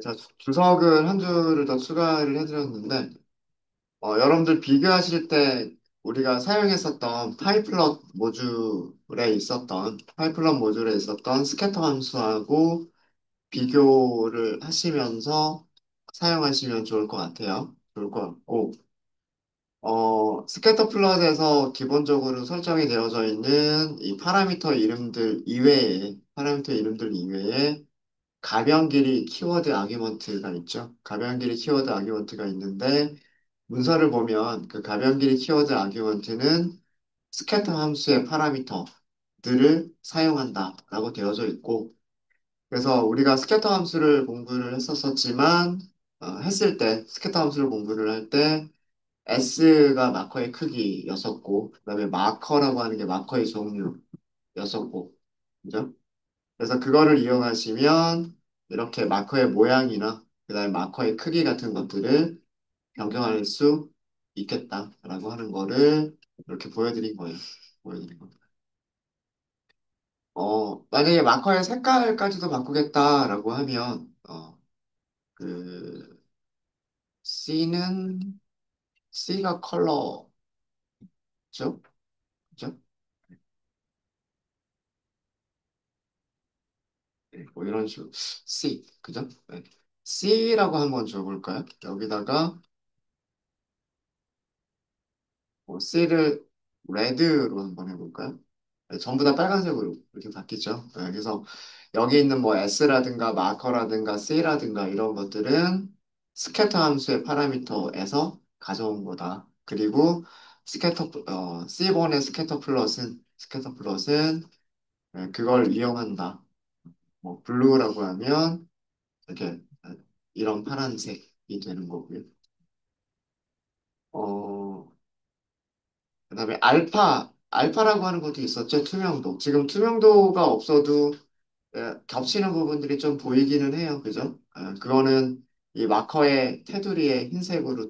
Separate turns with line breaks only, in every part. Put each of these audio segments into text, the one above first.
자, 주석을 한 줄을 더 추가를 해드렸는데, 여러분들 비교하실 때 우리가 사용했었던 파이플럿 모듈에 있었던 스캐터 함수하고 비교를 하시면서 사용하시면 좋을 것 같아요. 좋을 것 같고, 스캐터 플롯에서 기본적으로 설정이 되어져 있는 이 파라미터 이름들 이외에 가변 길이 키워드 아규먼트가 있죠. 가변 길이 키워드 아규먼트가 있는데 문서를 보면 그 가변 길이 키워드 아규먼트는 스캐터 함수의 파라미터들을 사용한다라고 되어져 있고 그래서 우리가 스캐터 함수를 공부를 했었었지만 했을 때 스캐터 함수를 공부를 할 때 S가 마커의 크기였었고 그다음에 마커라고 하는 게 마커의 종류였었고 그죠? 그래서 그거를 이용하시면 이렇게 마커의 모양이나 그다음에 마커의 크기 같은 것들을 변경할 수 있겠다라고 하는 거를 이렇게 보여드린 거예요. 보여드린 겁니다. 만약에 마커의 색깔까지도 바꾸겠다라고 하면 그 C가 컬러죠, 그죠? 네, 뭐 이런 식으로 그죠? 네. C라고 한번 줘볼까요? 여기다가 C를 레드로 한번 해볼까요? 네, 전부 다 빨간색으로 이렇게 바뀌죠. 네, 그래서 여기 있는 뭐 S라든가 마커라든가 C라든가 이런 것들은 스캐터 함수의 파라미터에서 가져온 거다. 그리고 C 번의 스캐터 플롯은 그걸 이용한다. 뭐 블루라고 하면 이렇게 이런 파란색이 되는 거고요. 어, 그다음에 알파라고 하는 것도 있었죠. 투명도. 지금 투명도가 없어도 겹치는 부분들이 좀 보이기는 해요. 그죠? 그거는 이 마커의 테두리에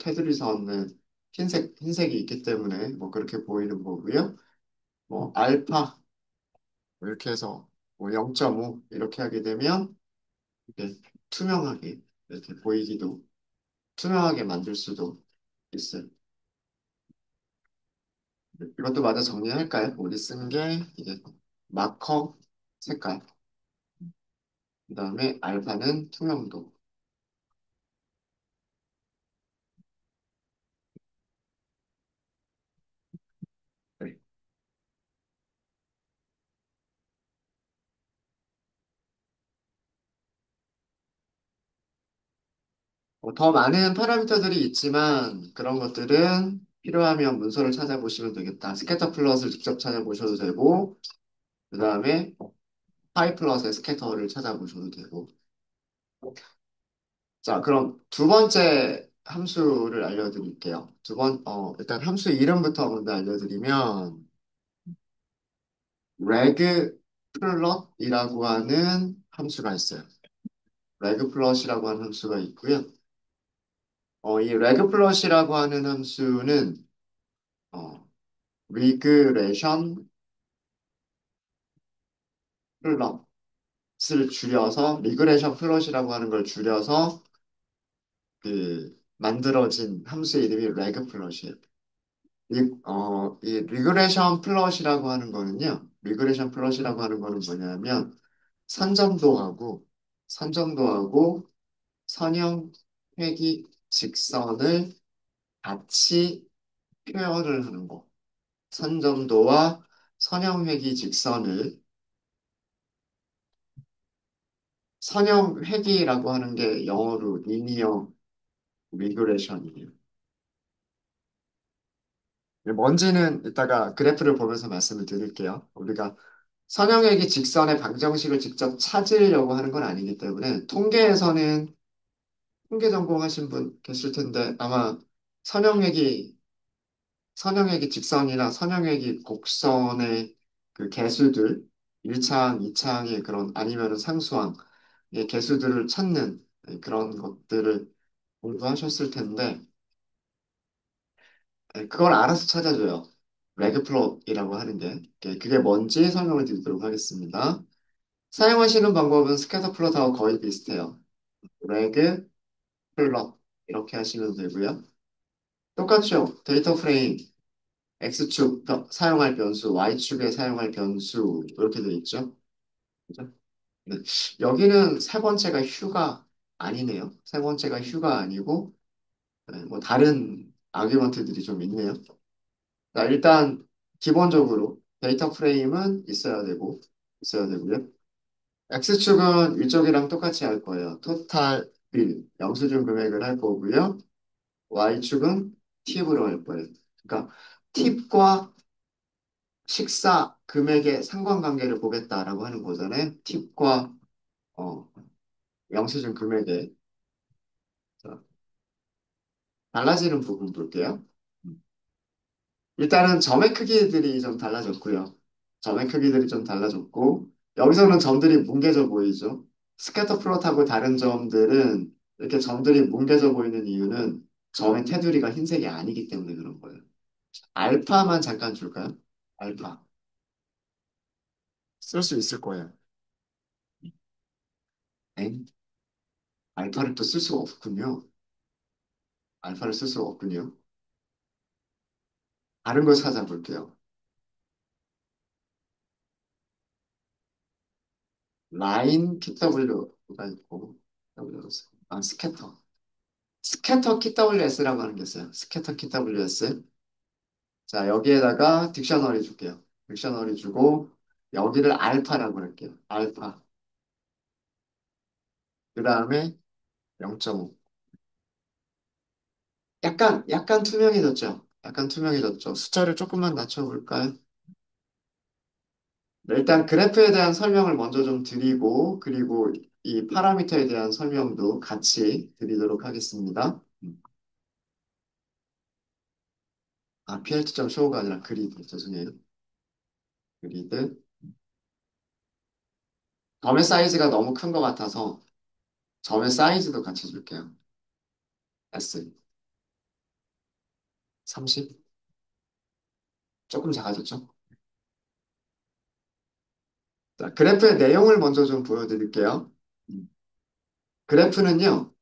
테두리 선은 흰색이 있기 때문에 뭐 그렇게 보이는 거고요. 뭐 알파 뭐 이렇게 해서 뭐 0.5 이렇게 하게 되면 이렇게 투명하게 이렇게 투명하게 만들 수도 있어요. 이것도 마저 정리할까요? 우리 쓴 게 이게 마커 색깔, 그 다음에 알파는 투명도. 네. 더 많은 파라미터들이 있지만 그런 것들은 필요하면 문서를 찾아보시면 되겠다. 스캐터 플롯을 직접 찾아보셔도 되고, 그 다음에 파이플럿의 스캐터를 찾아보셔도 되고. 자, 그럼 두 번째 함수를 알려드릴게요. 일단 함수 이름부터 먼저 알려드리면, regplot이라고 하는 함수가 있어요. regplot이라고 하는 함수가 있고요. 이 regplot이라고 하는 함수는 어, 리그레션 플롯을 줄여서 리그레션 플롯이라고 하는 걸 줄여서 만들어진 함수의 이름이 reg플롯이에요. 이 리그레션 플롯이라고 하는 거는 뭐냐면 선점도하고 선점도하고 선형 회귀 직선을 같이 표현을 하는 거. 선점도와 선형 회귀 직선을 선형 회귀라고 하는 게 영어로 리니어 리그레션이에요. 뭔지는 이따가 그래프를 보면서 말씀을 드릴게요. 우리가 선형 회귀 직선의 방정식을 직접 찾으려고 하는 건 아니기 때문에 통계 전공하신 분 계실 텐데 아마 선형회귀 선형회귀 직선이나 선형회귀 곡선의 그 개수들 1차항, 2차항의 그런 아니면은 상수항의 개수들을 찾는 그런 것들을 공부하셨을 텐데 그걸 알아서 찾아줘요. 레그플롯이라고 하는 게 그게 뭔지 설명을 드리도록 하겠습니다. 사용하시는 방법은 스캐터 플롯하고 거의 비슷해요. 드래그, 플롯 이렇게 하시면 되고요. 똑같죠? 데이터 프레임 X축 사용할 변수, Y축에 사용할 변수 이렇게 되어 있죠. 그죠? 네. 여기는 세 번째가 휴가 아니네요. 세 번째가 휴가 아니고 네, 뭐 다른 아규먼트들이 좀 있네요. 자, 일단 기본적으로 데이터 프레임은 있어야 되고요. X축은 위쪽이랑 똑같이 할 거예요. 토탈 빌, 영수증 금액을 할 거고요. Y축은 팁으로 할 거예요. 그러니까 팁과 식사 금액의 상관관계를 보겠다라고 하는 거잖아요. 팁과 어, 영수증 금액의 자, 달라지는 부분 볼게요. 일단은 점의 크기들이 좀 달라졌고요. 점의 크기들이 좀 달라졌고 여기서는 점들이 뭉개져 보이죠. 스캐터 플롯하고 다른 점들은 이렇게 점들이 뭉개져 보이는 이유는 점의 테두리가 흰색이 아니기 때문에 그런 거예요. 알파만 잠깐 줄까요? 알파. 쓸 수 있을 거예요. 엥? 알파를 또 쓸 수가 없군요. 알파를 쓸 수가 없군요. 다른 걸 찾아볼게요. 라인 QW가 있고, 스캐터. 스캐터 QWS라고 하는 게 있어요. 스캐터 QWS. 자, 여기에다가 딕셔너리 줄게요. 딕셔너리 주고, 여기를 알파라고 할게요. 알파. 그 다음에 0.5. 약간 투명해졌죠? 약간 투명해졌죠? 숫자를 조금만 낮춰볼까요? 네, 일단 그래프에 대한 설명을 먼저 좀 드리고, 그리고 이 파라미터에 대한 설명도 같이 드리도록 하겠습니다. 아, plt.show가 아니라 그리드. 죄송해요. 그리드. 점의 사이즈가 너무 큰 것 같아서 점의 사이즈도 같이 줄게요. S 30. 조금 작아졌죠? 자, 그래프의 내용을 먼저 좀 보여드릴게요. 음. 그래프는요,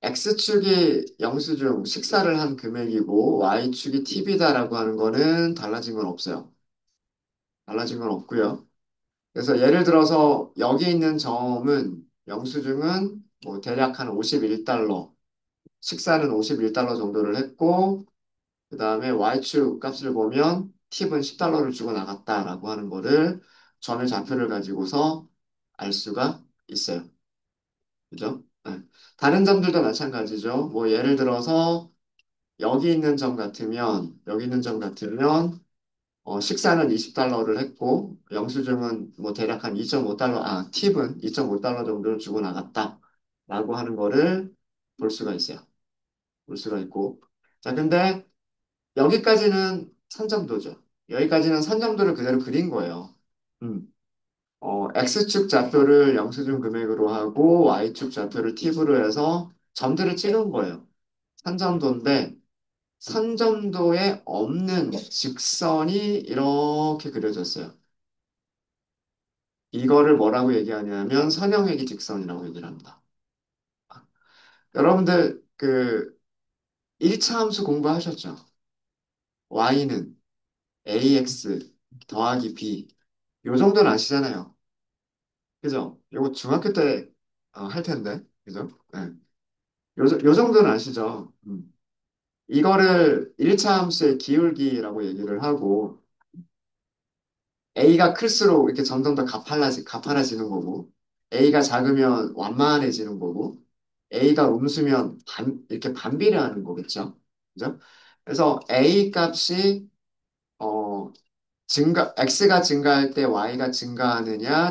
X축이 영수증 식사를 한 금액이고 Y축이 팁이다라고 하는 거는 달라진 건 없어요. 달라진 건 없고요. 그래서 예를 들어서 여기 있는 점은 영수증은 뭐 대략 한 51달러, 식사는 51달러 정도를 했고 그 다음에 Y축 값을 보면 팁은 10달러를 주고 나갔다라고 하는 거를 점의 좌표를 가지고서 알 수가 있어요. 그죠? 네. 다른 점들도 마찬가지죠. 뭐 예를 들어서 여기 있는 점 같으면 식사는 20달러를 했고 영수증은 뭐 대략 한 2.5달러, 팁은 2.5달러 정도를 주고 나갔다라고 하는 거를 볼 수가 있어요. 볼 수가 있고. 자, 근데 여기까지는 선점도죠. 여기까지는 선점도를 그대로 그린 거예요. 음. X축 좌표를 영수증 금액으로 하고 Y축 좌표를 팁으로 해서 점들을 찍은 거예요. 선점도인데 선점도에 없는 직선이 이렇게 그려졌어요. 이거를 뭐라고 얘기하냐면 선형회귀 직선이라고 얘기를 합니다. 여러분들 그 1차 함수 공부하셨죠? y는 ax 더하기 b 요 정도는 아시잖아요. 그죠? 요거 중학교 때 할 텐데. 그죠? 네. 요 정도는 아시죠? 이거를 1차 함수의 기울기라고 얘기를 하고 A가 클수록 이렇게 점점 더 가팔라지는 거고 A가 작으면 완만해지는 거고 A가 음수면 이렇게 반비례하는 거겠죠. 그죠? 그래서 A 값이 X가 증가할 때 Y가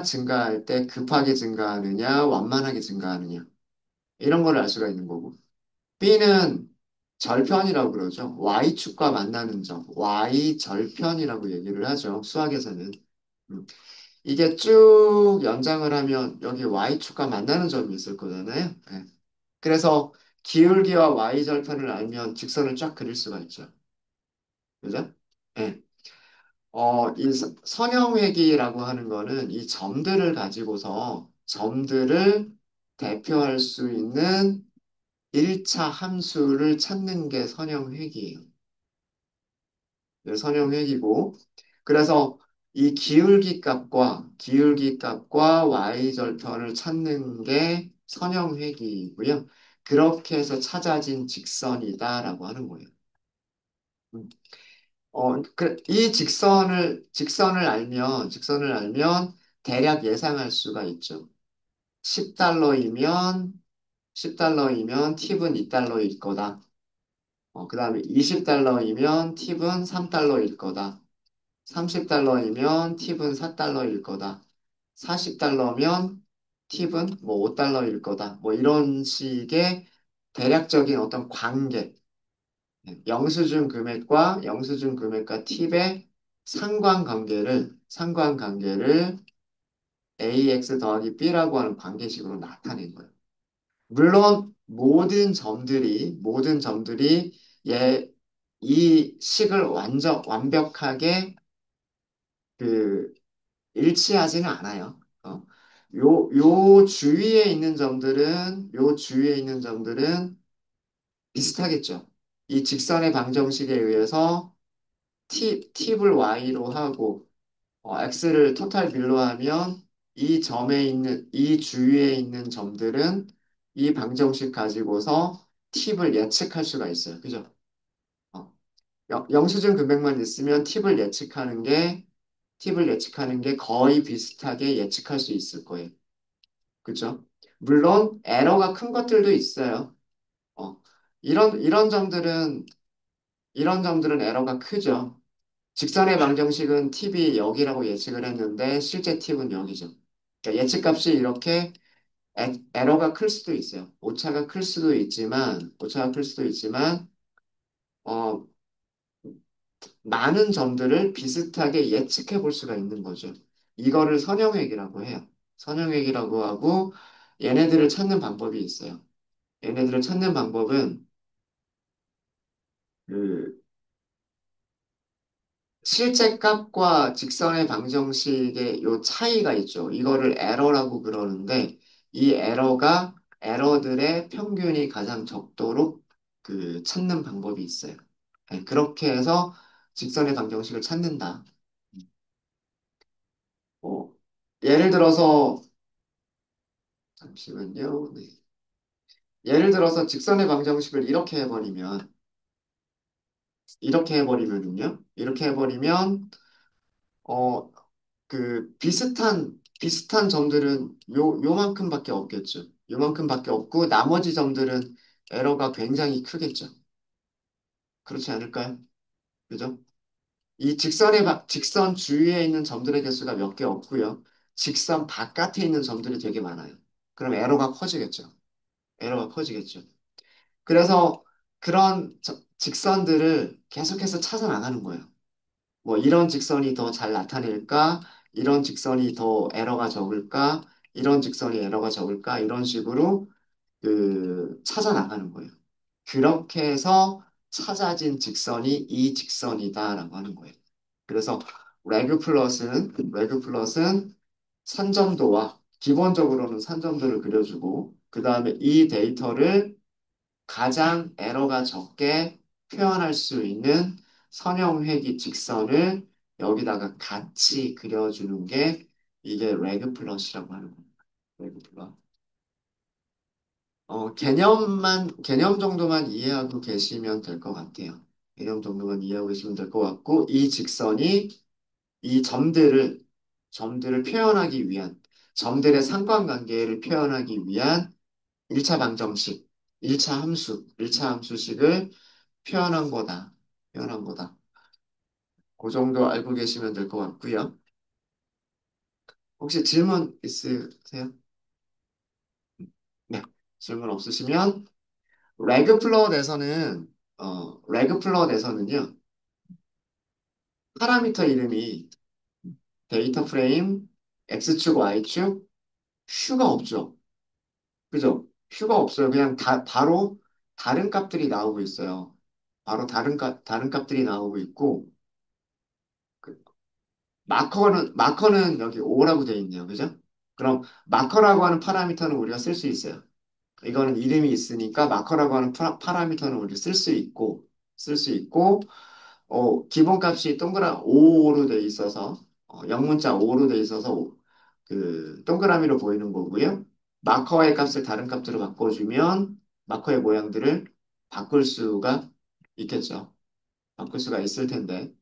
증가할 때 급하게 증가하느냐, 완만하게 증가하느냐. 이런 걸 알 수가 있는 거고. B는 절편이라고 그러죠. Y축과 만나는 점. Y절편이라고 얘기를 하죠. 수학에서는. 음. 이게 쭉 연장을 하면 여기 Y축과 만나는 점이 있을 거잖아요. 예. 그래서 기울기와 Y절편을 알면 직선을 쫙 그릴 수가 있죠. 그죠? 예. 이 선형회귀라고 하는 거는 이 점들을 가지고서 점들을 대표할 수 있는 1차 함수를 찾는 게 선형회귀예요. 네, 선형회귀고 그래서 이 기울기 값과 y절편을 찾는 게 선형회귀이고요. 그렇게 해서 찾아진 직선이다라고 하는 거예요. 음. 이 직선을 알면 대략 예상할 수가 있죠. 10달러이면 10달러이면 팁은 2달러일 거다. 그 다음에 20달러이면 팁은 3달러일 거다. 30달러이면 팁은 4달러일 거다. 40달러면 팁은 뭐 5달러일 거다. 뭐 이런 식의 대략적인 어떤 관계, 영수증 금액과 팁의 상관관계를 AX 더하기 B라고 하는 관계식으로 나타낸 거예요. 물론 모든 점들이 예, 이 식을 완벽하게 그 일치하지는 않아요. 요 주위에 있는 점들은 비슷하겠죠. 이 직선의 방정식에 의해서 팁을 y로 하고 x를 토탈 빌로 하면 이 주위에 있는 점들은 이 방정식 가지고서 팁을 예측할 수가 있어요. 그죠? 어, 영수증 금액만 있으면 팁을 예측하는 게 거의 비슷하게 예측할 수 있을 거예요. 그죠? 물론 에러가 큰 것들도 있어요. 어, 이런 점들은 에러가 크죠. 직선의 방정식은 팁이 여기라고 예측을 했는데 실제 팁은 여기죠. 그러니까 예측값이 이렇게 에러가 클 수도 있어요. 오차가 클 수도 있지만 어, 많은 점들을 비슷하게 예측해 볼 수가 있는 거죠. 이거를 선형액이라고 해요. 선형액이라고 하고 얘네들을 찾는 방법이 있어요. 얘네들을 찾는 방법은 그 실제 값과 직선의 방정식의 요 차이가 있죠. 이거를 에러라고 그러는데 이 에러들의 평균이 가장 적도록 찾는 방법이 있어요. 네, 그렇게 해서 직선의 방정식을 찾는다. 어, 예를 들어서 잠시만요. 네. 예를 들어서 직선의 방정식을 이렇게 해버리면 어, 비슷한 점들은 요만큼밖에 없겠죠. 요만큼밖에 없고, 나머지 점들은 에러가 굉장히 크겠죠. 그렇지 않을까요? 그죠? 직선 주위에 있는 점들의 개수가 몇 개 없고요. 직선 바깥에 있는 점들이 되게 많아요. 그럼 에러가 커지겠죠. 그래서 그런 직선들을 계속해서 찾아 나가는 거예요. 뭐 이런 직선이 더 잘 나타낼까? 이런 직선이 더 에러가 적을까? 이런 직선이 에러가 적을까? 이런 식으로 찾아 나가는 거예요. 그렇게 해서 찾아진 직선이 이 직선이다라고 하는 거예요. 그래서 레그 플러스는 산점도와 기본적으로는 산점도를 그려주고 그 다음에 이 데이터를 가장 에러가 적게 표현할 수 있는 선형회기 직선을 여기다가 같이 그려주는 게 이게 레그 플롯이라고 하는 겁니다. 레그 플롯. 개념 정도만 이해하고 계시면 될 것 같아요. 개념 정도만 이해하고 계시면 될 것 같고, 이 직선이 이 점들을 표현하기 위한, 점들의 상관관계를 표현하기 위한 1차 방정식, 1차 함수식을 표현한 거다. 그 정도 알고 계시면 될 것 같고요. 혹시 질문 있으세요? 네. 질문 없으시면 레그 플롯에서는요. 파라미터 이름이 데이터 프레임, X축, Y축, 슈가 없죠. 그죠? 슈가 없어요. 그냥 바로 다른 값들이 나오고 있어요. 바로 다른 값들이 나오고 있고, 그 마커는 여기 O라고 되어 있네요. 그죠? 그럼 마커라고 하는 파라미터는 우리가 쓸 수 있어요. 이거는 이름이 있으니까 마커라고 하는 파라미터는 우리가 쓸 수 있고, 기본값이 동그라 5로 돼 있어서, 영문자 5로 돼 있어서, 그, 동그라미로 보이는 거고요. 마커의 값을 다른 값으로 바꿔주면, 마커의 모양들을 바꿀 수가 있겠죠. 바꿀 수가 있을 텐데.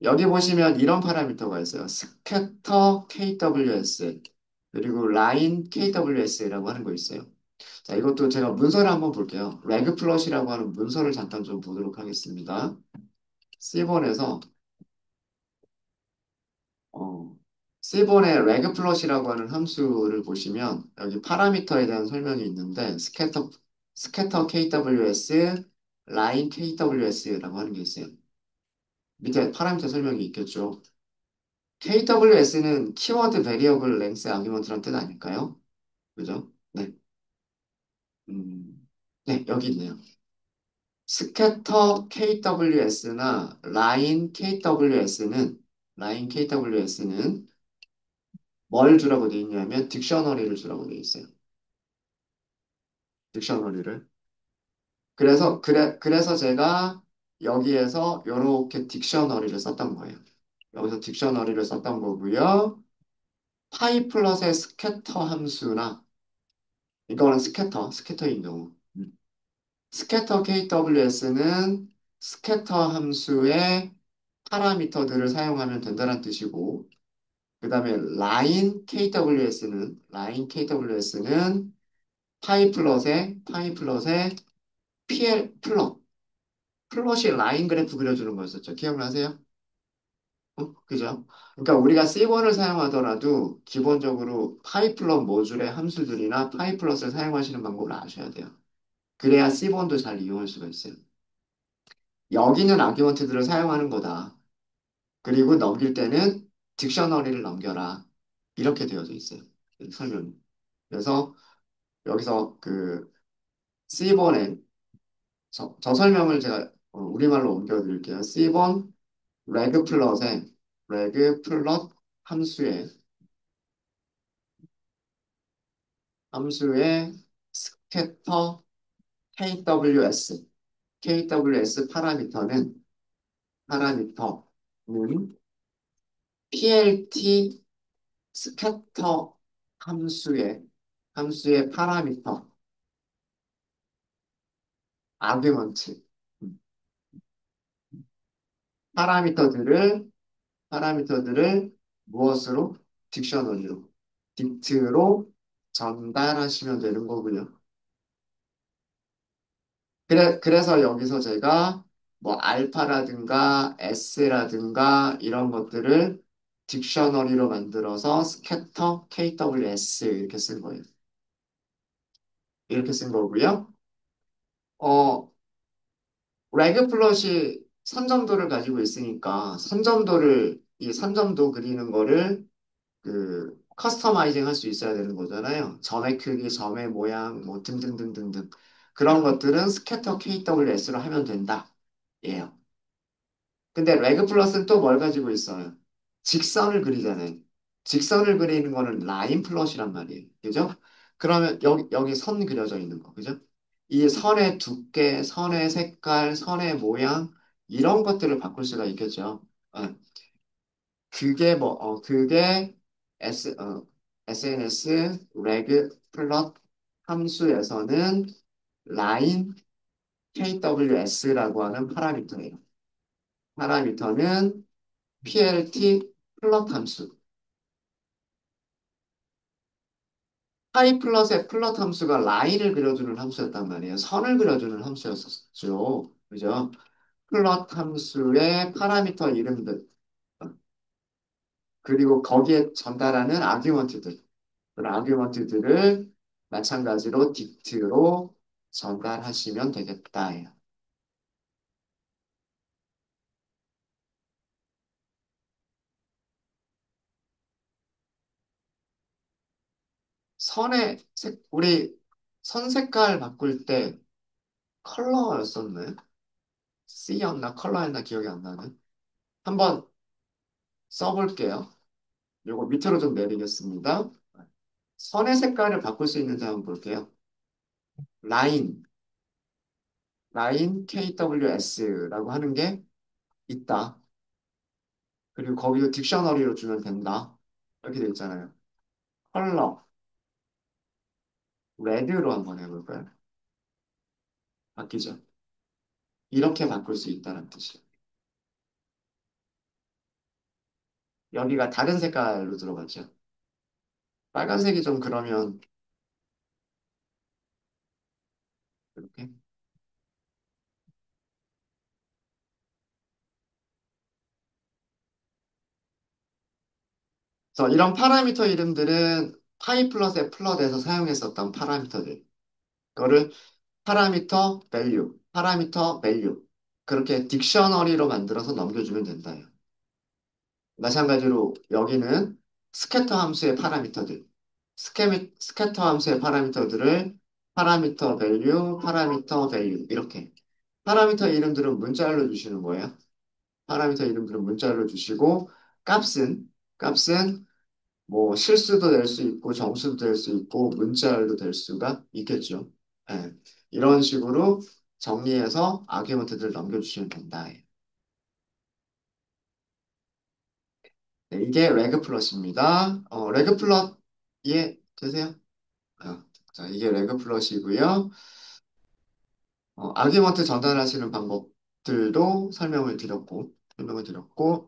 여기 보시면 이런 파라미터가 있어요. 스캐터 KWS, 그리고 라인 KWS라고 하는 거 있어요. 자, 이것도 제가 문서를 한번 볼게요. 레그 플롯이라고 하는 문서를 잠깐 좀 보도록 하겠습니다. C본에서 어, C본의 레그 플롯이라고 하는 함수를 보시면 여기 파라미터에 대한 설명이 있는데 스캐터 KWS, 라인 KWS라고 하는 게 있어요. 밑에 파라미터 설명이 있겠죠. KWS는 키워드 베리어블 랭스 아규먼트란 뜻 아닐까요? 그죠? 네. 네, 여기 있네요. 스캐터 KWS나 라인 KWS는 뭘 주라고 돼 있냐면 딕셔너리를 주라고 돼 있어요. 딕셔너리를. 그래서 제가 여기에서 이렇게 딕셔너리를 썼던 거예요. 여기서 딕셔너리를 썼던 거고요. 파이 플러스의 스캐터 함수나 이거는 스캐터인 경우. 스캐터 KWS는 스캐터 함수의 파라미터들을 사용하면 된다는 뜻이고, 그 다음에 라인 KWS는 파이 플롯에 플롯이 라인 그래프 그려주는 거였었죠. 기억나세요? 그죠? 그러니까 우리가 C1을 사용하더라도 기본적으로 파이플럿 모듈의 함수들이나 파이플럿을 사용하시는 방법을 아셔야 돼요. 그래야 C1도 잘 이용할 수가 있어요. 여기는 아규먼트들을 사용하는 거다. 그리고 넘길 때는 딕셔너리를 넘겨라. 이렇게 되어져 있어요. 설명이. 그래서 여기서 그 C번에 저 설명을 제가 우리말로 옮겨드릴게요. C번 레그 플롯 함수의 스캐터 KWS 파라미터는 PLT 스캐터 함수의 아규먼트 파라미터들을 파라미터들을 무엇으로? 딕셔너리로 딕트로 전달하시면 되는 거고요. 그래서 여기서 제가 뭐 알파라든가 S라든가 이런 것들을 딕셔너리로 만들어서 스캐터 KWS 이렇게 쓴 거예요. 이렇게 쓴 거고요. 어, 레그 플롯이 선점도를 가지고 있으니까 이 선점도 그리는 거를 그 커스터마이징 할 수 있어야 되는 거잖아요. 점의 크기, 점의 모양, 뭐 등등등등등. 그런 것들은 스캐터 KWS로 하면 된다. 예요. 근데 레그 플러스는 또 뭘 가지고 있어요? 직선을 그리잖아요. 직선을 그리는 거는 라인 플롯이란 말이에요. 그죠? 그러면 여기 선 그려져 있는 거. 그죠? 이 선의 두께, 선의 색깔, 선의 모양, 이런 것들을 바꿀 수가 있겠죠. 어, 그게 SNS 레그 플롯 함수에서는 라인 KWS라고 하는 파라미터예요. 파라미터는 PLT 플롯 함수. 파이 플롯의 플롯 함수가 라인을 그려주는 함수였단 말이에요. 선을 그려주는 함수였었죠. 그죠? 플롯 함수의 파라미터 이름들, 그리고 거기에 전달하는 아규먼트들. 그런 아규먼트들을 마찬가지로 딕트로 전달하시면 되겠다. 우리 선 색깔 바꿀 때 컬러였었나요? C였나 컬러였나 기억이 안 나네. 한번 써볼게요. 요거 밑으로 좀 내리겠습니다. 선의 색깔을 바꿀 수 있는지 한번 볼게요. 라인, 라인 KWS라고 하는 게 있다. 그리고 거기도 딕셔너리로 주면 된다. 이렇게 돼 있잖아요. 컬러, 레드로 한번 해볼까요? 바뀌죠. 이렇게 바꿀 수 있다는 뜻이에요. 여기가 다른 색깔로 들어갔죠. 빨간색이 좀 그러면 이렇게. 그래서 이런 파라미터 이름들은 파이 플러스에 플러드에서 사용했었던 파라미터들. 그거를 파라미터 밸류, 파라미터 밸류. 그렇게 딕셔너리로 만들어서 넘겨주면 된다요. 마찬가지로 여기는 스캐터 함수의 파라미터들. 스캐터 함수의 파라미터들을 파라미터 밸류, 파라미터 밸류 이렇게. 파라미터 이름들은 문자열로 주시는 거예요. 파라미터 이름들은 문자열로 주시고 값은 뭐 실수도 될 수 있고 정수도 될 수 있고 문자열도 될 수가 있겠죠. 예. 이런 식으로 정리해서 아규먼트들을 넘겨주시면 된다. 네, 이게 레그 플롯입니다. 레그 플롯 이해되세요? 자, 이게 레그 플롯이고요. 아규먼트 전달하시는 방법들도 설명을 드렸고,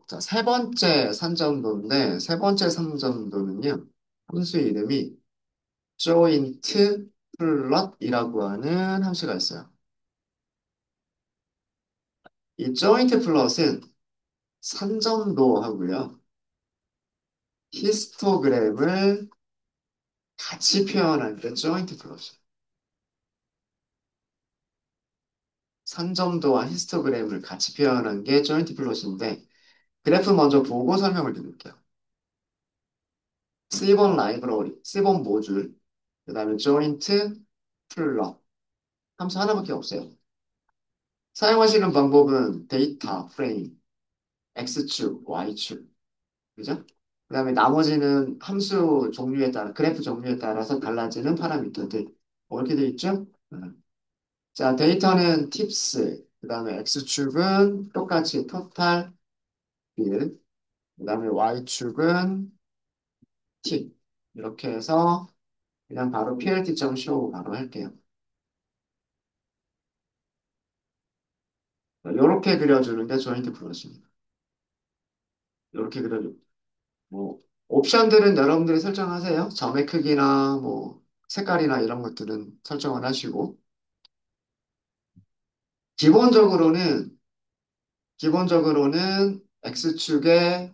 자, 세 번째 산점도인데, 세 번째 산점도는요, 함수 이름이 joint plot이라고 하는 함수가 있어요. 이 joint plot은 산점도 하고요, 히스토그램을 같이 표현할 때 joint plot이에요. 산점도와 히스토그램을 같이 표현한 게 joint plot인데, 그래프 먼저 보고 설명을 드릴게요. C번 라이브러리, C번 모듈, 그 다음에 joint 플롯 함수 하나밖에 없어요. 사용하시는 방법은 데이터 프레임, X축, Y축, 그죠? 그 다음에 나머지는 함수 종류에 따라, 그래프 종류에 따라서 달라지는 파라미터들. 이렇게 돼 있죠? 자, 데이터는 팁스, 그 다음에 X축은 똑같이 토탈 빌, 그 다음에 Y축은 팁. 이렇게 해서 그냥 바로 plt.show 바로 할게요. 이렇게 그려주는 게 조인트 플롯입니다. 이렇게 그려주. 뭐 옵션들은 여러분들이 설정하세요. 점의 크기나 뭐 색깔이나 이런 것들은 설정을 하시고 기본적으로는 기본적으로는 x축에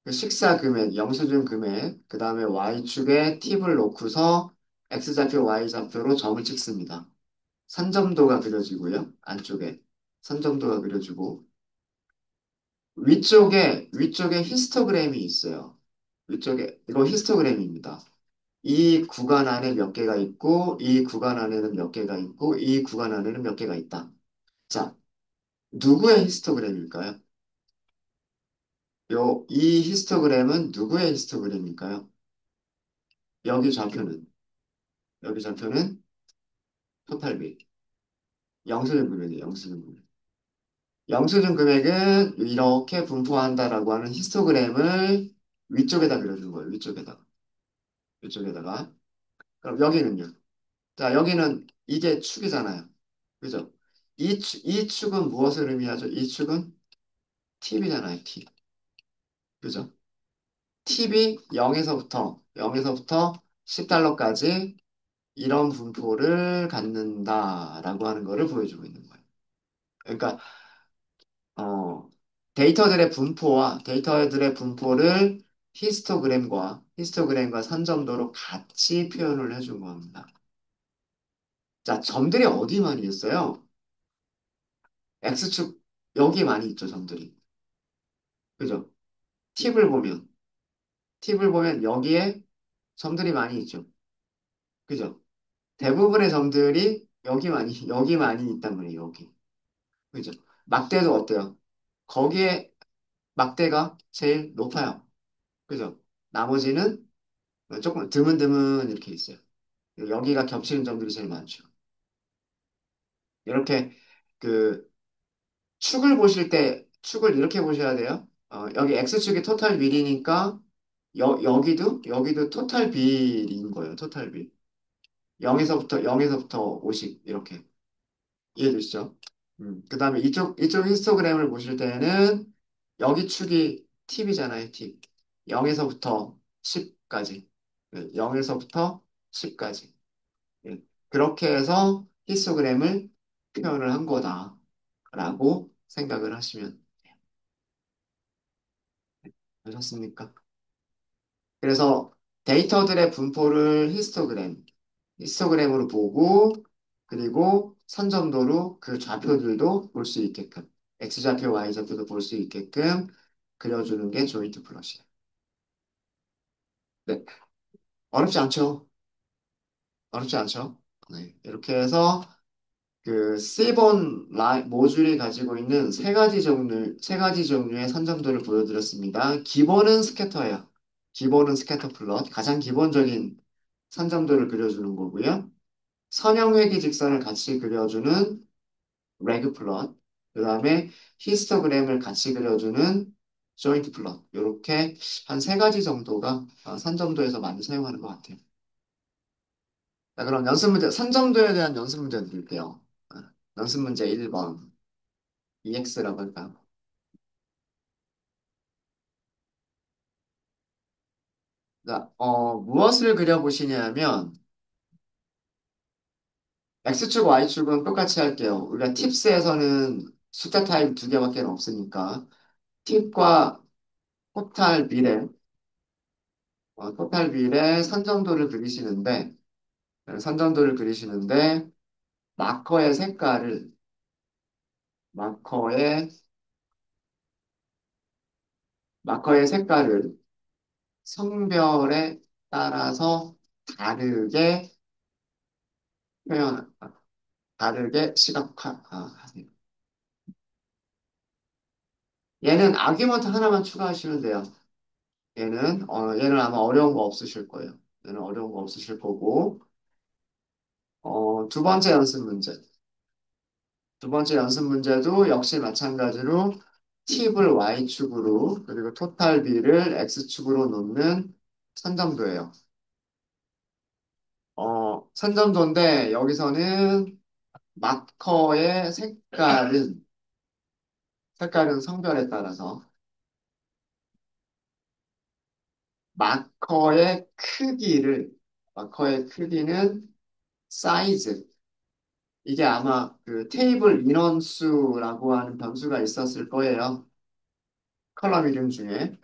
그 식사 금액, 영수증 금액, 그 다음에 y축에 팁을 놓고서 x좌표, y좌표로 점을 찍습니다. 산점도가 그려지고요. 안쪽에 산점도가 그려지고 위쪽에 히스토그램이 있어요. 위쪽에, 이거 히스토그램입니다. 이 구간 안에 몇 개가 있고, 이 구간 안에는 몇 개가 있고, 이 구간 안에는 몇 개가 있다. 자, 누구의 히스토그램일까요? 이 히스토그램은 누구의 히스토그램일까요? 여기 좌표는, 여기 좌표는 토탈비. 영수증 금액이에요, 영수증 금액. 영수증 금액은 이렇게 분포한다라고 하는 히스토그램을 위쪽에다 그려주는 거예요, 위쪽에다가. 위쪽에다가. 그럼 여기는요? 자, 여기는 이게 축이잖아요. 그죠? 이 축은 무엇을 의미하죠? 이 축은 팁이잖아요, 팁. 그죠? 팁이 0에서부터 10달러까지 이런 분포를 갖는다라고 하는 거를 보여주고 있는 거예요. 그러니까, 어, 데이터들의 분포를 히스토그램과 선점도로 같이 표현을 해준 겁니다. 자, 점들이 어디 많이 있어요? X축, 여기 많이 있죠, 점들이. 그죠? 팁을 보면, 팁을 보면 여기에 점들이 많이 있죠. 그죠? 대부분의 점들이 여기 많이 있단 말이에요, 여기. 그죠? 막대도 어때요? 거기에 막대가 제일 높아요. 그죠? 나머지는 조금 드문드문 이렇게 있어요. 여기가 겹치는 점들이 제일 많죠. 이렇게 그 축을 보실 때 축을 이렇게 보셔야 돼요. 여기 X축이 토탈 비리니까 여기도 토탈 비리인 거예요. 토탈 비. 0에서부터 50 이렇게. 이해되시죠? 그다음에 이쪽 히스토그램을 보실 때는 여기 축이 팁이잖아요. 팁. 0에서부터 10까지. 0에서부터 10까지. 그렇게 해서 히스토그램을 표현을 한 거다라고 생각을 하시면 되셨습니까? 그래서 데이터들의 분포를 히스토그램으로 보고 그리고 선점도로 그 좌표들도 볼 수 있게끔 X좌표, Y좌표도 볼 수 있게끔 그려주는 게 조인트 플롯이에요. 네, 어렵지 않죠? 어렵지 않죠? 네, 이렇게 해서 그 C본 모듈이 가지고 있는 세 가지 종류의 선점도를 보여드렸습니다. 기본은 스캐터예요. 기본은 스캐터 플롯, 가장 기본적인 선점도를 그려주는 거고요. 선형회귀 직선을 같이 그려주는 레그 플롯, 그 다음에 히스토그램을 같이 그려주는 조인트 플롯, 이렇게 한 세 가지 정도가 선점도에서 많이 사용하는 것 같아요. 자, 그럼 연습 문제, 선점도에 대한 연습 문제 드릴게요. 연습 문제 1번, EX라고 할까요? 자, 무엇을 그려보시냐면, X축, Y축은 똑같이 할게요. 우리가 팁스에서는 숫자 타입 두 개밖에 없으니까, 팁과 토탈 비례, 토탈 비례 선점도를 그리시는데, 마커의 색깔을, 마커의, 마커의 색깔을 성별에 따라서 다르게 표현, 다르게 시각화하세요. 얘는 아규먼트 하나만 추가하시면 돼요. 얘는 아마 어려운 거 없으실 거예요. 얘는 어려운 거 없으실 거고, 두 번째 연습 문제. 두 번째 연습 문제도 역시 마찬가지로 팁을 Y축으로, 그리고 토탈 B를 X축으로 놓는 선점도예요. 선점도인데, 여기서는 마커의 색깔은 성별에 따라서, 마커의 크기를, 마커의 크기는 사이즈, 이게 아마 그 테이블 인원수라고 하는 변수가 있었을 거예요. 컬럼 이름 중에.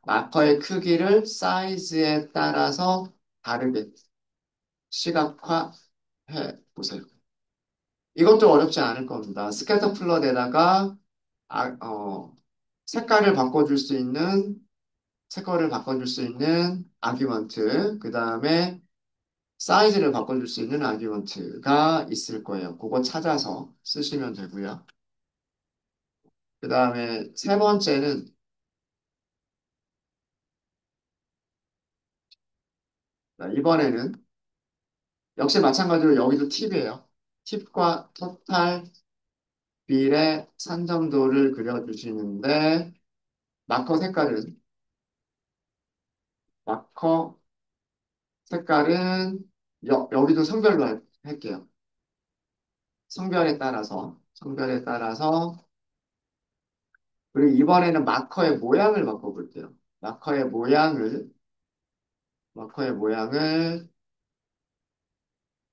마커의 크기를 사이즈에 따라서 다르게 시각화해 보세요. 이것도 어렵지 않을 겁니다. 스캐터 플롯에다가 아, 어, 색깔을 바꿔줄 수 있는 아규먼트, 그 다음에 사이즈를 바꿔줄 수 있는 아규먼트가 있을 거예요. 그거 찾아서 쓰시면 되고요. 그 다음에 세 번째는 이번에는 역시 마찬가지로 여기도 팁이에요. 팁과 토탈 비례 산점도를 그려주시는데 마커 색깔은 마커 색깔은 여기도 할게요. 성별에 따라서 그리고 이번에는 마커의 모양을 바꿔볼게요. 마커의 모양을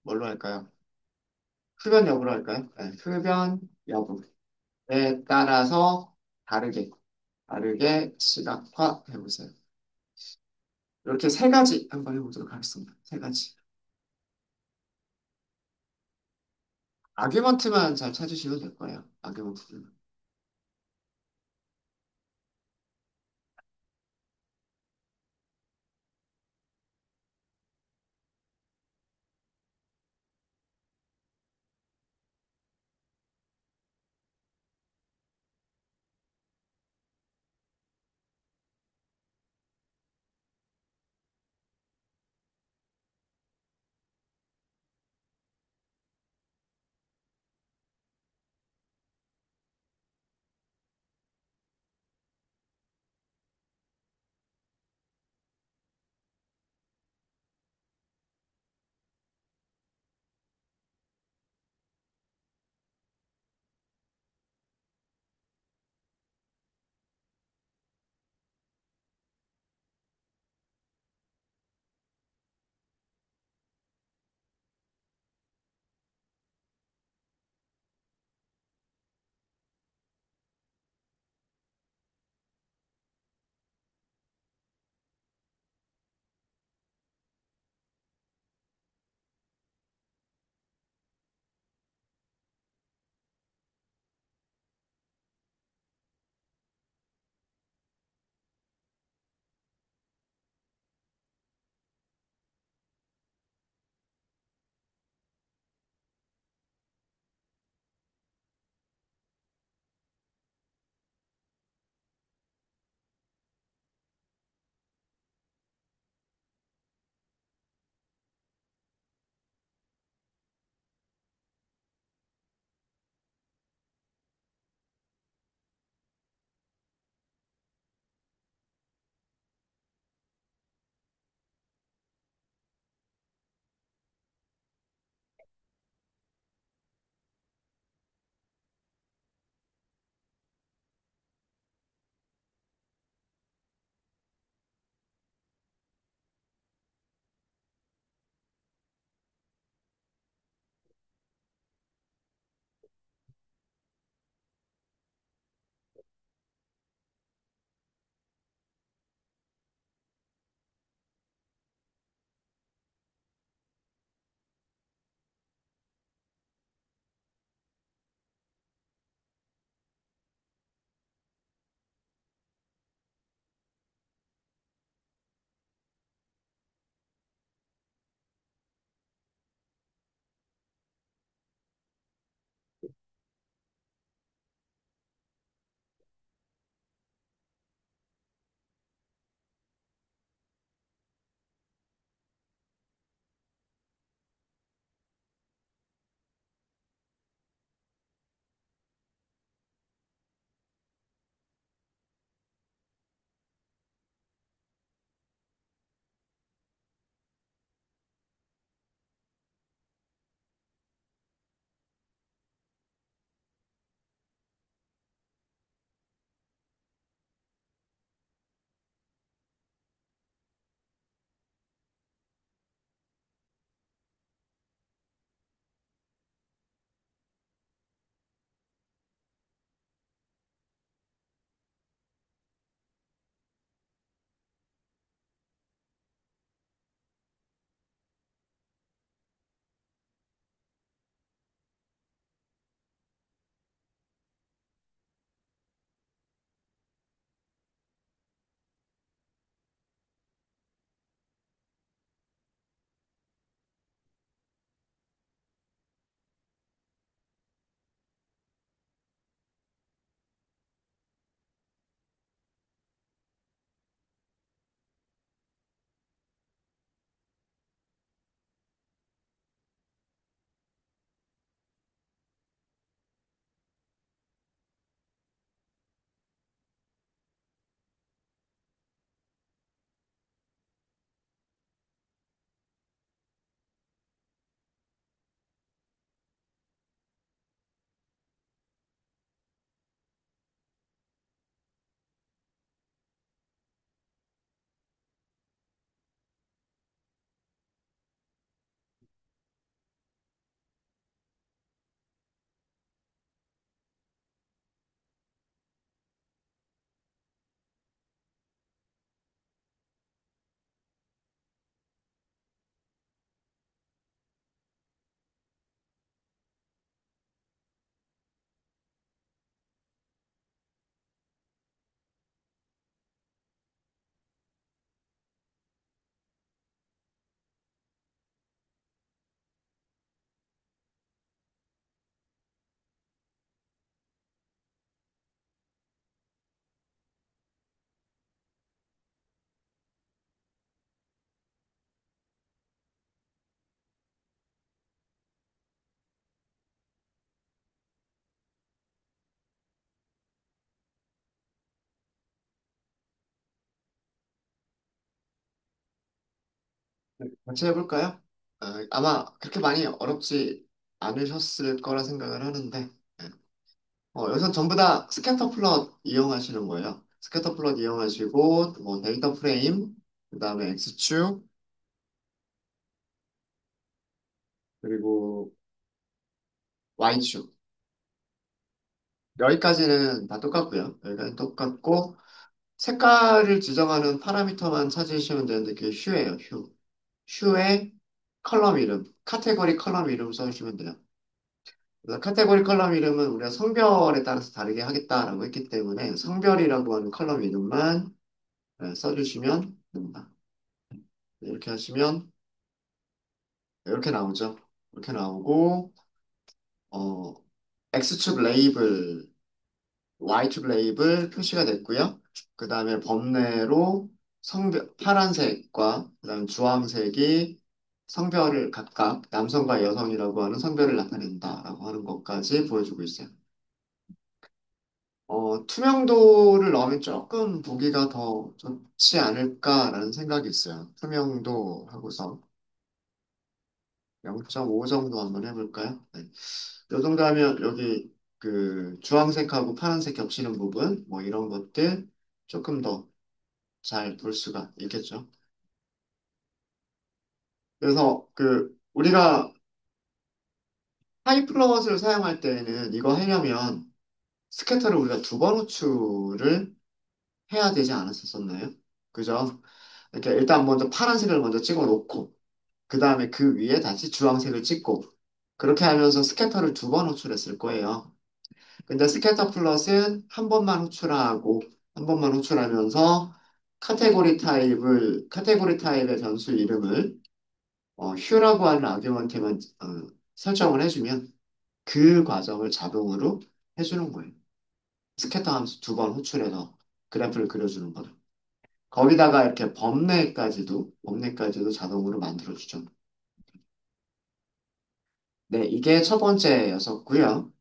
뭘로 할까요? 흡연 여부로 할까요? 네, 흡연 여부에 따라서 다르게 시각화해 보세요. 이렇게 세 가지 한번 해보도록 하겠습니다. 세 가지. 아규먼트만 잘 찾으시면 될 거예요. 아규먼트만. 같이 해볼까요? 아마 그렇게 많이 어렵지 않으셨을 거라 생각을 하는데, 네. 여기서 전부 다 스캐터 플롯 이용하시는 거예요. 스캐터 플롯 이용하시고, 뭐 데이터 프레임, 그 다음에 X축, 그리고 Y축. 여기까지는 다 똑같고요. 여기까지 똑같고, 색깔을 지정하는 파라미터만 찾으시면 되는데, 그게 휴예요, 휴. 휴의 컬럼 이름, 카테고리 컬럼 이름 써주시면 돼요. 그래서 카테고리 컬럼 이름은 우리가 성별에 따라서 다르게 하겠다라고 했기 때문에 성별이라고 하는 컬럼 이름만 써주시면 됩니다. 이렇게 하시면 이렇게 나오죠. 이렇게 나오고 어, X축 레이블, Y축 레이블 표시가 됐고요. 그 다음에 범례로 성별 파란색과 그 다음에 주황색이 성별을 각각 남성과 여성이라고 하는 성별을 나타낸다라고 하는 것까지 보여주고 있어요. 투명도를 넣으면 조금 보기가 더 좋지 않을까라는 생각이 있어요. 투명도 하고서 0.5 정도 한번 해볼까요? 네. 이 정도 하면 여기 그 주황색하고 파란색 겹치는 부분, 뭐 이런 것들 조금 더 잘 볼 수가 있겠죠. 그래서 그 우리가 하이플러스를 사용할 때는 이거 하려면 스캐터를 우리가 두 번 호출을 해야 되지 않았었나요? 그죠? 이렇게 일단 먼저 파란색을 먼저 찍어 놓고 그 다음에 그 위에 다시 주황색을 찍고 그렇게 하면서 스캐터를 두 번 호출했을 거예요. 근데 스캐터 플롯은 한 번만 호출하고 한 번만 호출하면서 카테고리 타입의 변수 이름을 휴라고 하는 아규먼트만 설정을 해주면 그 과정을 자동으로 해주는 거예요. 스캐터 함수 두 번 호출해서 그래프를 그려주는 거를. 거기다가 이렇게 범례까지도 자동으로 만들어주죠. 네, 이게 첫 번째였었고요.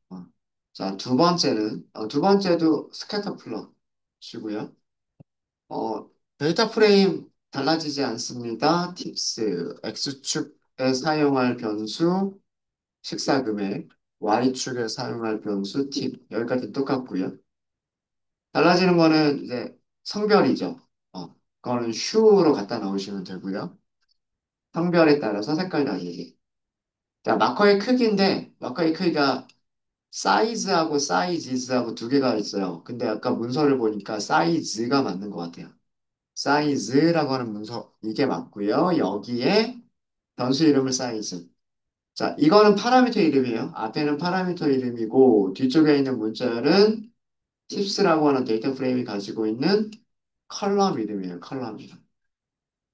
자, 두 번째도 스캐터 플롯이고요. 데이터 프레임 달라지지 않습니다. 팁스, X축에 사용할 변수, 식사 금액, Y축에 사용할 변수, 팁. 여기까지 똑같고요. 달라지는 거는 이제 성별이죠. 그거는 슈로 갖다 넣으시면 되고요. 성별에 따라서 색깔 다르기. 자, 마커의 크기가 사이즈하고 사이즈하고 두 개가 있어요. 근데 아까 문서를 보니까 사이즈가 맞는 것 같아요. 사이즈라고 하는 문서, 이게 맞고요. 여기에 변수 이름을 사이즈. 자, 이거는 파라미터 이름이에요. 앞에는 파라미터 이름이고, 뒤쪽에 있는 문자열은 팁스라고 하는 데이터 프레임이 가지고 있는 컬럼 이름이에요. 컬럼 이름.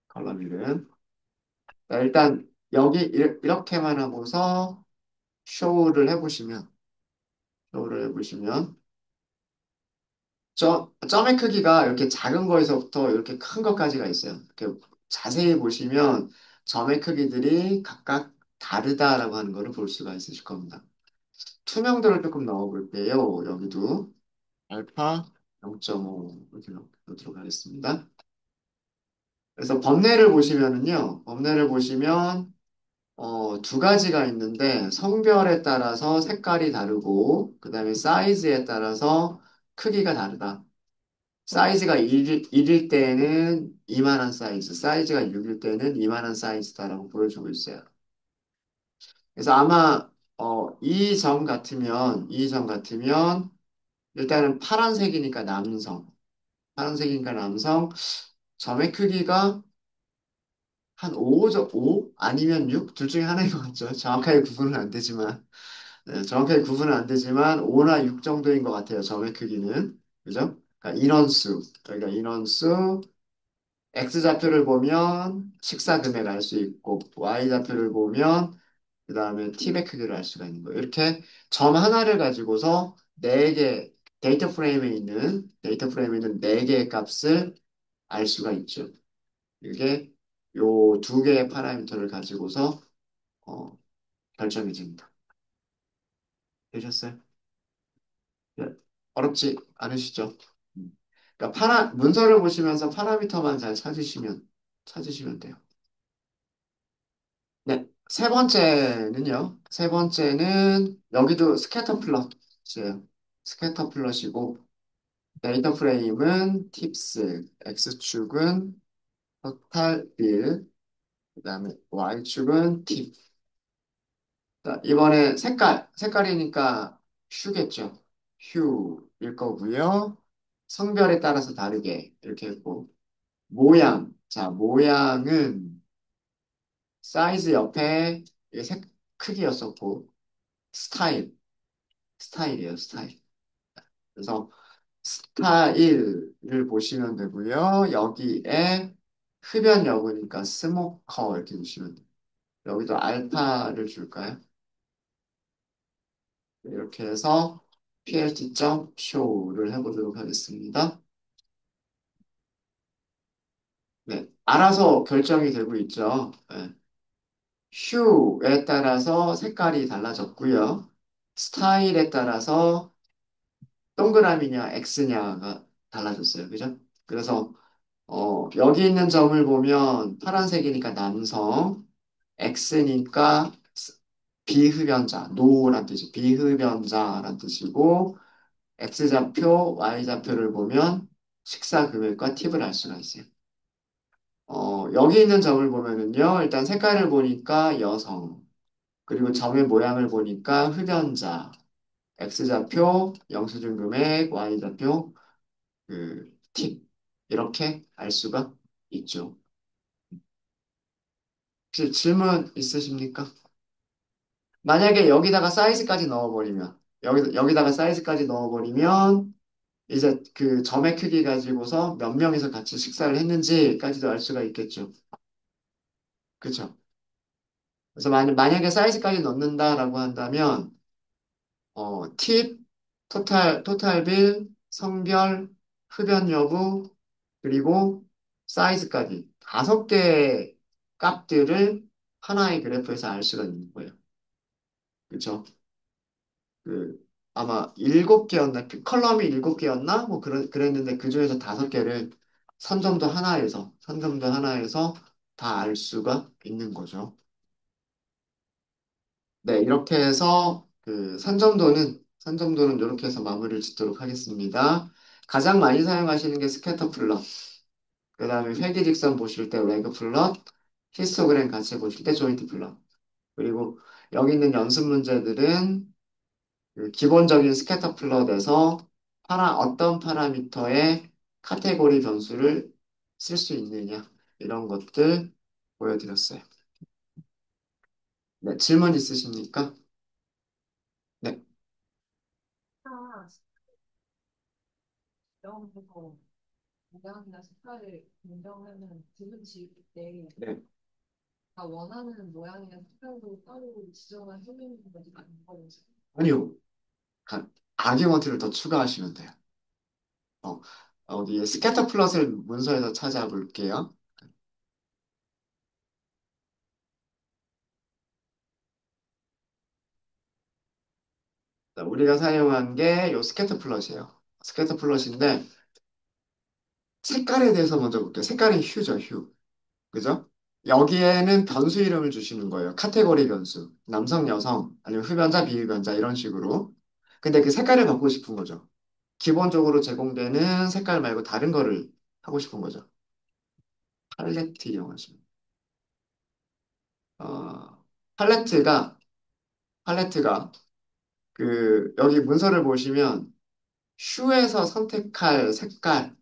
컬럼 이름. 자, 일단 여기 이렇게만 하고서 쇼를 해보시면, 점의 크기가 이렇게 작은 거에서부터 이렇게 큰 것까지가 있어요. 이렇게 자세히 보시면 점의 크기들이 각각 다르다라고 하는 거를 볼 수가 있으실 겁니다. 투명도를 조금 넣어볼게요. 여기도 알파 0.5 이렇게 넣도록 하겠습니다. 그래서 범례를 보시면 두 가지가 있는데 성별에 따라서 색깔이 다르고 그 다음에 사이즈에 따라서 크기가 다르다. 사이즈가 1일 때에는 이만한 사이즈, 사이즈가 6일 때는 이만한 사이즈다라고 보여주고 있어요. 그래서 아마 이 점 같으면 일단은 파란색이니까 남성, 점의 크기가 한 5 아니면 6? 둘 중에 하나인 것 같죠. 정확하게 구분은 안 되지만 5나 6 정도인 것 같아요. 점의 크기는. 그죠? 그러니까 인원수, X좌표를 보면 식사 금액 알 수 있고, Y좌표를 보면 그 다음에 팁의 크기를 알 수가 있는 거예요. 이렇게 점 하나를 가지고서 데이터 프레임에 있는 네 개의 값을 알 수가 있죠. 이게 요 두 개의 파라미터를 가지고서 어, 결정이 됩니다. 되셨어요? 네. 어렵지 않으시죠? 그러니까 문서를 보시면서 파라미터만 잘 찾으시면 돼요. 세 번째는요. 세 번째는 여기도 스캐터 플롯이에요. 스캐터 플롯이고 데이터 프레임은 팁스, X축은 토탈 빌, 그다음에 Y축은 팁. 자, 이번에 색깔이니까 휴겠죠. 휴일 거고요. 성별에 따라서 다르게 이렇게 했고 모양. 자, 모양은 사이즈 옆에 이게 색 크기였었고 스타일, 스타일이에요, 스타일. 그래서 스타일을 보시면 되고요. 여기에 흡연 여부니까 스모커 이렇게 보시면 돼요. 여기도 알파를 줄까요? 이렇게 해서 plt.show를 해보도록 하겠습니다. 네, 알아서 결정이 되고 있죠. 네. 휴에 따라서 색깔이 달라졌고요. 스타일에 따라서 동그라미냐 X냐가 달라졌어요. 그죠? 그래서 여기 있는 점을 보면 파란색이니까 남성, X니까 비흡연자, 노란 뜻이 비흡연자란 뜻이고 X좌표, Y좌표를 보면 식사 금액과 팁을 알 수가 있어요. 여기 있는 점을 보면은요, 일단 색깔을 보니까 여성, 그리고 점의 모양을 보니까 흡연자, X좌표, 영수증 금액, Y좌표, 팁. 이렇게 알 수가 있죠. 혹시 질문 있으십니까? 만약에 여기다가 사이즈까지 넣어버리면, 여기다가 사이즈까지 넣어버리면, 이제 그 점의 크기 가지고서 몇 명이서 같이 식사를 했는지까지도 알 수가 있겠죠. 그쵸? 그래서 만약에 사이즈까지 넣는다라고 한다면, 팁, 토탈 빌, 성별, 흡연 여부, 그리고 사이즈까지 5개의 값들을 하나의 그래프에서 알 수가 있는 거예요. 그쵸? 그, 아마 7개였나? 그 컬럼이 7개였나? 뭐 그랬는데 그 중에서 5개를 선점도 하나에서 다 알 수가 있는 거죠. 네, 이렇게 해서 그 선점도는 이렇게 해서 마무리를 짓도록 하겠습니다. 가장 많이 사용하시는 게 스캐터 플럿, 그 다음에 회기직선 보실 때 레그 플럿, 히스토그램 같이 보실 때 조인트 플럿. 그리고 여기 있는 연습 문제들은 그 기본적인 스캐터 플롯에서 어떤 파라미터의 카테고리 변수를 쓸 수 있느냐 이런 것들 보여드렸어요. 네, 질문 있으십니까? 네,
영어에서 모양이나 색깔을 변경하면 기분 지울 때
네.
다 원하는 모양이나 색깔로 따로 지정을 해주는 것이 아닌 거지.
아니요. 아규먼트를 더 추가하시면 돼요. 어, 어디 스캐터 플롯을 문서에서 찾아볼게요. 자, 우리가 사용한 게 요 스캐터 플롯이에요. 스캐터 플롯인데 색깔에 대해서 먼저 볼게요. 색깔은 휴죠, 휴. 그죠? 여기에는 변수 이름을 주시는 거예요. 카테고리 변수. 남성, 여성, 아니면 흡연자, 비흡연자 이런 식으로. 근데 그 색깔을 바꾸고 싶은 거죠. 기본적으로 제공되는 색깔 말고 다른 거를 하고 싶은 거죠. 팔레트 이용하시면. 어, 팔레트가 팔레트가 여기 문서를 보시면 슈에서 선택할 색깔들을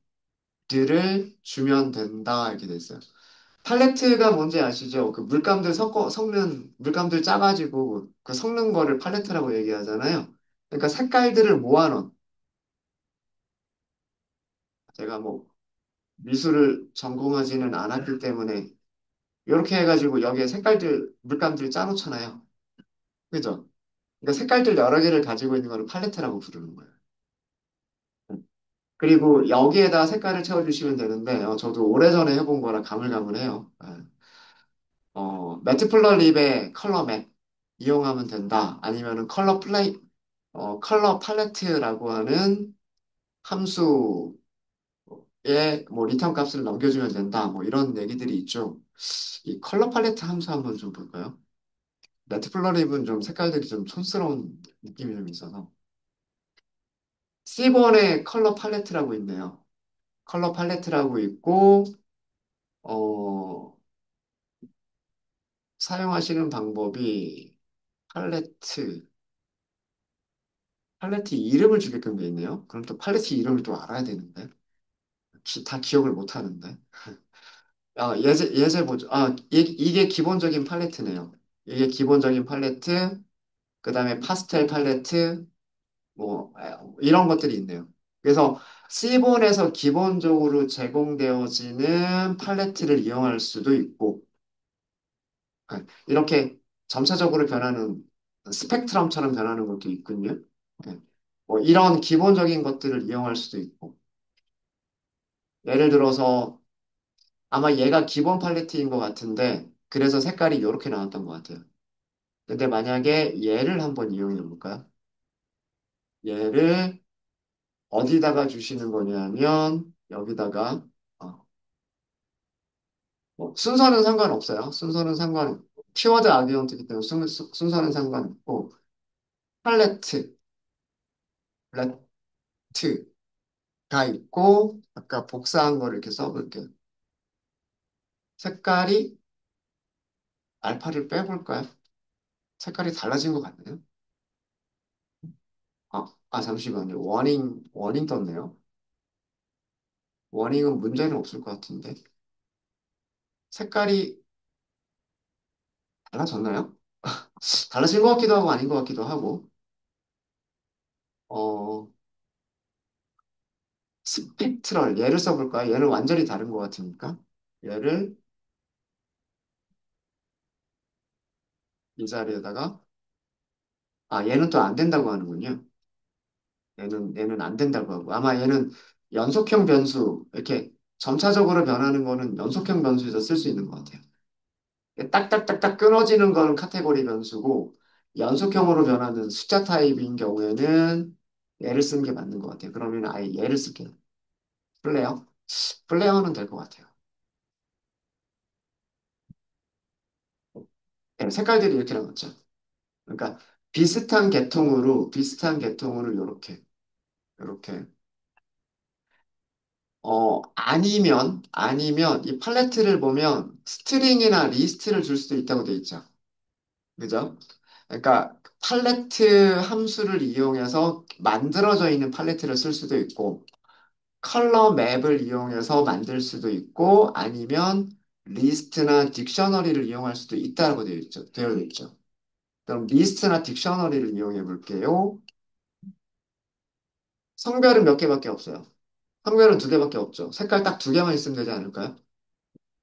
주면 된다 이렇게 돼 있어요. 팔레트가 뭔지 아시죠? 그 물감들 섞는 물감들 짜가지고 그 섞는 거를 팔레트라고 얘기하잖아요. 그러니까 색깔들을 모아놓은 제가 뭐 미술을 전공하지는 않았기 때문에 이렇게 해가지고 여기에 물감들 짜놓잖아요. 그죠? 그러니까 색깔들 여러 개를 가지고 있는 거를 팔레트라고 부르는 거예요. 그리고 여기에다 색깔을 채워주시면 되는데 저도 오래전에 해본 거라 가물가물해요. 매트플러립의 컬러 맵 이용하면 된다. 아니면은 컬러 팔레트라고 하는 함수에 뭐 리턴 값을 넘겨주면 된다. 뭐 이런 얘기들이 있죠. 이 컬러 팔레트 함수 한번 좀 볼까요? 레트플러립은 좀 색깔들이 좀 촌스러운 느낌이 좀 있어서. C본의 컬러 팔레트라고 있네요. 컬러 팔레트라고 있고, 어, 사용하시는 방법이 팔레트, 팔레트 이름을 주게끔 돼 있네요. 그럼 또 팔레트 이름을 또 알아야 되는데. 다 기억을 못 하는데. 예제 보죠. 이게 기본적인 팔레트네요. 이게 기본적인 팔레트, 그 다음에 파스텔 팔레트, 뭐, 이런 것들이 있네요. 그래서 C본에서 기본적으로 제공되어지는 팔레트를 이용할 수도 있고, 이렇게 점차적으로 변하는 스펙트럼처럼 변하는 것도 있군요. 네. 뭐 이런 기본적인 것들을 이용할 수도 있고, 예를 들어서 아마 얘가 기본 팔레트인 것 같은데, 그래서 색깔이 이렇게 나왔던 것 같아요. 근데 만약에 얘를 한번 이용해 볼까요? 얘를 어디다가 주시는 거냐면, 여기다가, 어, 순서는 상관없어요. 순서는 상관없고, 키워드 아기언트이기 때문에 순서는 상관없고, 팔레트, 레트가 있고, 아까 복사한 거를 이렇게 써볼게요. 색깔이, 알파를 빼볼까요? 색깔이 달라진 것 같네요. 잠시만요. 워닝 떴네요. 워닝은 문제는 없을 것 같은데. 색깔이 달라졌나요? 달라진 것 같기도 하고 아닌 것 같기도 하고. 어, 스펙트럴, 얘를 써볼까요? 얘는 완전히 다른 것 같으니까. 얘를 이 자리에다가, 얘는 또 안 된다고 하는군요. 얘는 안 된다고 하고. 아마 얘는 연속형 변수, 이렇게 점차적으로 변하는 거는 연속형 변수에서 쓸 수 있는 것 같아요. 딱딱딱딱 끊어지는 거는 카테고리 변수고, 연속형으로 변하는 숫자 타입인 경우에는 얘를 쓰는 게 맞는 것 같아요. 그러면 아예 얘를 쓸게요. 플레어? 플레어는 될 것 같아요. 네, 색깔들이 이렇게 나왔죠. 그러니까 비슷한 계통으로 이렇게. 아니면 이 팔레트를 보면 스트링이나 리스트를 줄 수도 있다고 돼 있죠. 그죠? 그러니까 팔레트 함수를 이용해서 만들어져 있는 팔레트를 쓸 수도 있고, 컬러 맵을 이용해서 만들 수도 있고, 아니면 리스트나 딕셔너리를 이용할 수도 있다고 되어 있죠. 그럼 리스트나 딕셔너리를 이용해 볼게요. 성별은 몇 개밖에 없어요. 성별은 두 개밖에 없죠. 색깔 딱 두 개만 있으면 되지 않을까요?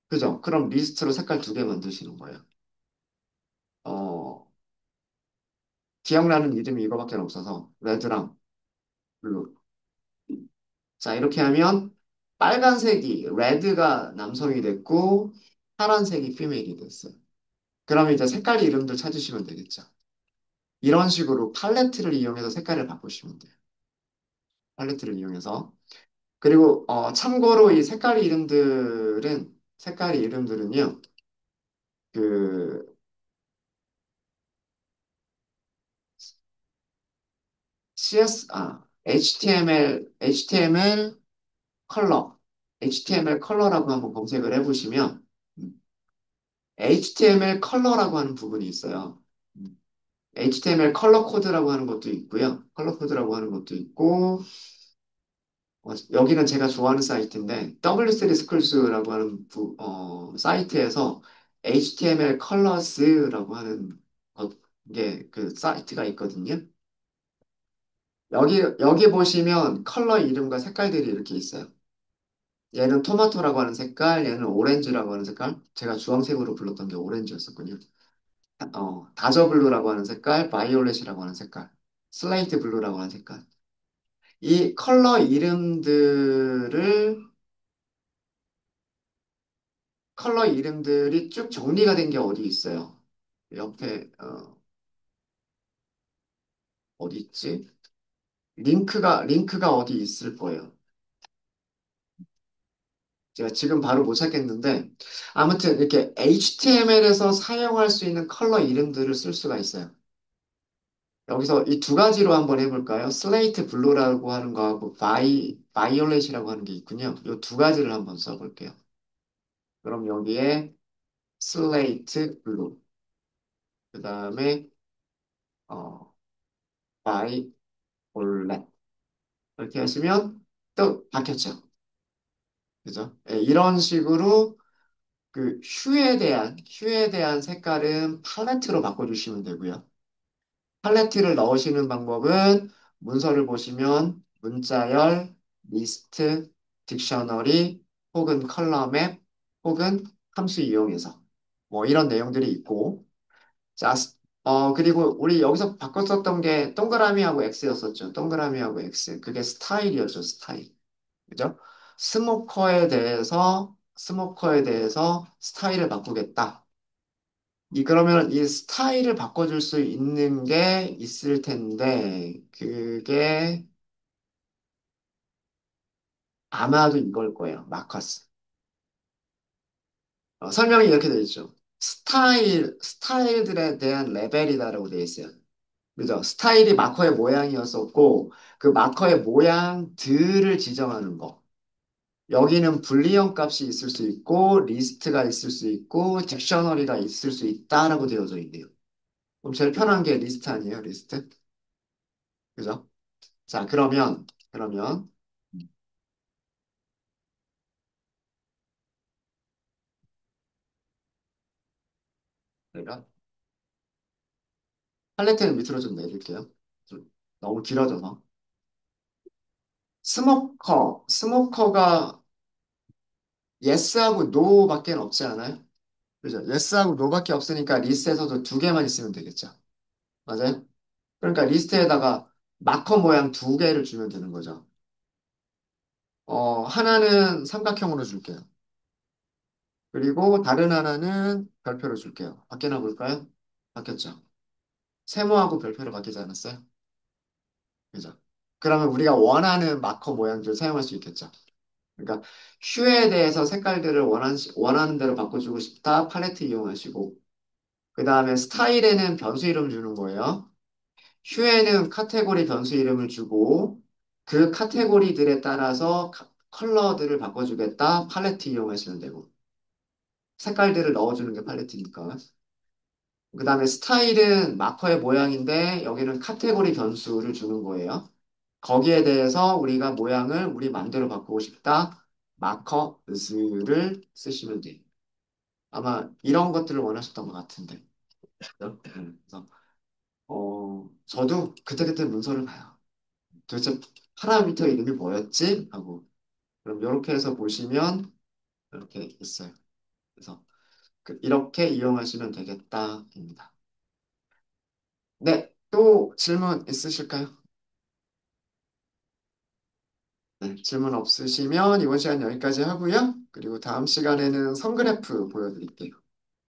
그죠? 그럼 리스트로 색깔 두 개 만드시는 거예요. 어, 기억나는 이름이 이거밖에 없어서 레드랑 블루. 자, 이렇게 하면 빨간색이 레드가 남성이 됐고 파란색이 피메일이 됐어요. 그럼 이제 색깔 이름들 찾으시면 되겠죠. 이런 식으로 팔레트를 이용해서 색깔을 바꾸시면 돼요. 팔레트를 이용해서. 그리고 참고로 이 색깔 이름들은요. 그 HTML 컬러, HTML 컬러라고 한번 검색을 해보시면 HTML 컬러라고 하는 부분이 있어요. 음, HTML 컬러 코드라고 하는 것도 있고요. 컬러 코드라고 하는 것도 있고 여기는 제가 좋아하는 사이트인데 W3 스쿨스라고 하는 사이트에서 HTML 컬러스라고 하는 게 그 사이트가 있거든요. 여기 보시면 컬러 이름과 색깔들이 이렇게 있어요. 얘는 토마토라고 하는 색깔, 얘는 오렌지라고 하는 색깔. 제가 주황색으로 불렀던 게 오렌지였었군요. 다저 블루라고 하는 색깔, 바이올렛이라고 하는 색깔, 슬레이트 블루라고 하는 색깔. 이 컬러 이름들이 쭉 정리가 된 게 어디 있어요? 옆에, 어디 있지? 링크가 어디 있을 거예요. 제가 지금 바로 못 찾겠는데, 아무튼 이렇게 HTML에서 사용할 수 있는 컬러 이름들을 쓸 수가 있어요. 여기서 이 두 가지로 한번 해볼까요? 슬레이트 블루라고 하는 거하고 바이올렛이라고 하는 게 있군요. 이 두 가지를 한번 써볼게요. 그럼 여기에 슬레이트 블루, 그 다음에 어, 바이올렛 이렇게 하시면 또 바뀌었죠. 그죠? 예, 이런 식으로 그 휴에 대한 색깔은 팔레트로 바꿔주시면 되고요. 팔레트를 넣으시는 방법은 문서를 보시면 문자열, 리스트, 딕셔너리, 혹은 컬러맵, 혹은 함수 이용해서 뭐 이런 내용들이 있고 자, 그리고 우리 여기서 바꿨었던 게 동그라미하고 X였었죠. 동그라미하고 X. 그게 스타일이었죠, 스타일. 그죠? 스모커에 대해서 스타일을 바꾸겠다. 그러면 이 스타일을 바꿔줄 수 있는 게 있을 텐데, 그게 아마도 이걸 거예요. 마커스. 설명이 이렇게 되어 있죠. 스타일들에 대한 레벨이다라고 되어 있어요. 그죠? 스타일이 마커의 모양이었었고, 그 마커의 모양들을 지정하는 거. 여기는 불리형 값이 있을 수 있고, 리스트가 있을 수 있고, 딕셔너리가 있을 수 있다라고 되어져 있네요. 그럼 제일 편한 게 리스트 아니에요, 리스트? 그죠? 자, 그러면, 내가 팔레트는 밑으로 좀 내릴게요. 좀 너무 길어져서. 스모커가 yes하고 no밖에 없지 않아요? 그죠? yes하고 no밖에 없으니까 리스트에서도 두 개만 있으면 되겠죠. 맞아요? 그러니까 리스트에다가 마커 모양 두 개를 주면 되는 거죠. 하나는 삼각형으로 줄게요. 그리고 다른 하나는 별표로 줄게요. 바뀌나 볼까요? 바뀌었죠. 세모하고 별표로 바뀌지 않았어요? 그죠? 그러면 우리가 원하는 마커 모양들을 사용할 수 있겠죠. 그러니까 휴에 대해서 색깔들을 원하는 대로 바꿔주고 싶다. 팔레트 이용하시고. 그 다음에 스타일에는 변수 이름 주는 거예요. 휴에는 카테고리 변수 이름을 주고 그 카테고리들에 따라서 컬러들을 바꿔주겠다. 팔레트 이용하시면 되고. 색깔들을 넣어주는 게 팔레트니까. 그 다음에 스타일은 마커의 모양인데 여기는 카테고리 변수를 주는 거예요. 거기에 대해서 우리가 모양을 우리 맘대로 바꾸고 싶다. 마커스를 쓰시면 돼요. 아마 이런 것들을 원하셨던 것 같은데. 그죠? 그래서 저도 그때그때 문서를 봐요. 도대체 파라미터 이름이 뭐였지? 하고 그럼 이렇게 해서 보시면 이렇게 있어요. 그래서 이렇게 이용하시면 되겠다입니다. 네, 또 질문 있으실까요? 네, 질문 없으시면 이번 시간 여기까지 하고요. 그리고 다음 시간에는 선그래프 보여드릴게요.